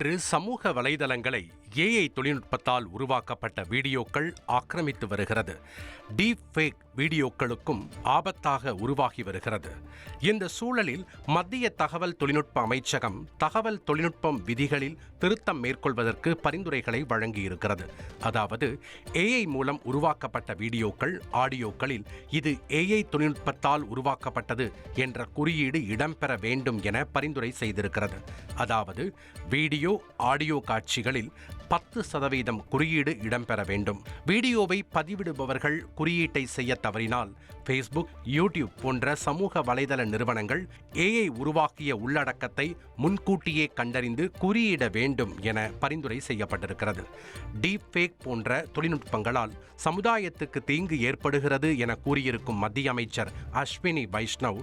இன்று சமூக வலைதளங்களை ஏஐ தொழில்நுட்பத்தால் உருவாக்கப்பட்ட வீடியோக்கள் ஆக்கிரமித்து வருகிறது. டீப் ஃபேக் வீடியோக்களுக்கும் ஆபத்தாக உருவாகி வருகிறது. இந்த சூழலில் மத்திய தகவல் தொழில்நுட்ப அமைச்சகம் தகவல் தொழில்நுட்பம் விதிகளில் திருத்தம் மேற்கொள்வதற்கு பரிந்துரைகளை வழங்கியிருக்கிறது. அதாவது ஏஐ மூலம் உருவாக்கப்பட்ட வீடியோக்கள், ஆடியோக்களில் இது ஏஐ தொழில்நுட்பத்தால் உருவாக்கப்பட்டது என்ற குறியீடு இடம்பெற வேண்டும் என பரிந்துரை செய்திருக்கிறது. அதாவது வீடியோ, ஆடியோ காட்சிகளில் 10% குறியீடு இடம்பெற வேண்டும். வீடியோவை பதிவிடுபவர்கள் குறியீட்டை செய்ய தவறினால் ஃபேஸ்புக், யூடியூப் போன்ற சமூக வலைதள நிறுவனங்கள் ஏஐ உருவாக்கிய உள்ளடக்கத்தை முன்கூட்டியே கண்டறிந்து குறியிட வேண்டும் என பரிந்துரை செய்யப்பட்டிருக்கிறது. டீப் ஃபேக் போன்ற தொழில்நுட்பங்களால் சமுதாயத்துக்கு தீங்கு ஏற்படுகிறது என கூறியிருக்கும் மத்திய அமைச்சர் அஸ்வினி வைஷ்ணவ்,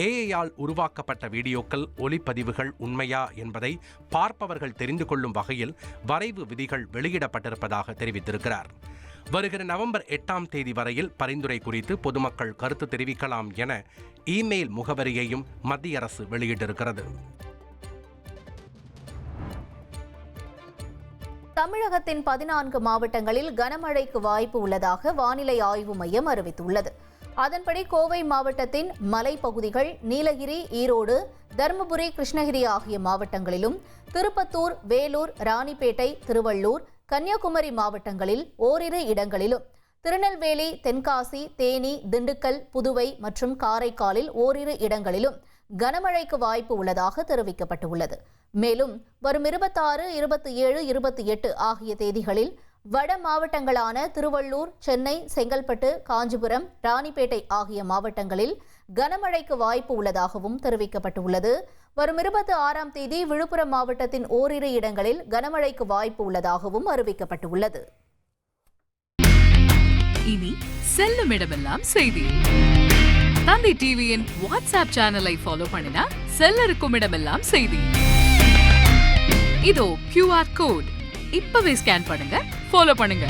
ஏஐயால் உருவாக்கப்பட்ட வீடியோக்கள், ஒலிப்பதிவுகள் உண்மையா என்பதை பார்ப்பவர்கள் தெரிந்து கொள்ளும் வகையில் வரைவு விதிகள் வெளியிடப்பட்டிருப்பதாக தெரிவித்திருக்கிறார். வருகிற நவம்பர் 8ஆம் தேதி வரையில் பரிந்துரை குறித்து பொதுமக்கள் கருத்து தெரிவிக்கலாம் என இமெயில் முகவரியையும் மத்திய அரசு வெளியிட்டிருக்கிறது. தமிழகத்தின் 14 மாவட்டங்களில் கனமழைக்கு வாய்ப்பு உள்ளதாக வானிலை ஆய்வு மையம் அறிவித்துள்ளது. அதன்படி கோவை மாவட்டத்தின் மலைப்பகுதிகள், நீலகிரி, ஈரோடு, தருமபுரி, கிருஷ்ணகிரி ஆகிய மாவட்டங்களிலும், திருப்பத்தூர், வேலூர், ராணிப்பேட்டை, திருவள்ளூர், கன்னியாகுமரி மாவட்டங்களில் ஓரிரு இடங்களிலும், திருநெல்வேலி, தென்காசி, தேனி, திண்டுக்கல், புதுவை மற்றும் காரைக்காலில் ஓரிரு இடங்களிலும் கனமழைக்கு வாய்ப்பு உள்ளதாக தெரிவிக்கப்பட்டுள்ளது. மேலும் வரும் 26, 27, 28 ஆகிய தேதிகளில் வட மாவட்டங்களான திருவள்ளூர், சென்னை, செங்கல்பட்டு, காஞ்சிபுரம், ராணிப்பேட்டை ஆகிய மாவட்டங்களில் கனமழைக்கு வாய்ப்பு உள்ளதாகவும் தெரிவிக்கப்பட்டுள்ளது. வரும் 26ஆம் தேதி விழுப்புரம் மாவட்டத்தின் ஓரிரு இடங்களில் கனமழைக்கு வாய்ப்பு உள்ளதாகவும் அறிவிக்கப்பட்டுள்ளது. இனி செல்லும் இடமெல்லாம் செய்தி. தந்தி டிவியின் வாட்ஸ்அப் சேனலை ஃபாலோ பண்ணினா செல்ல இருக்கும் இடமெல்லாம் செய்தி. இதோ QR கோட், இப்பவே ஸ்கேன் பண்ணுங்க, ஃபாலோ பண்ணுங்க.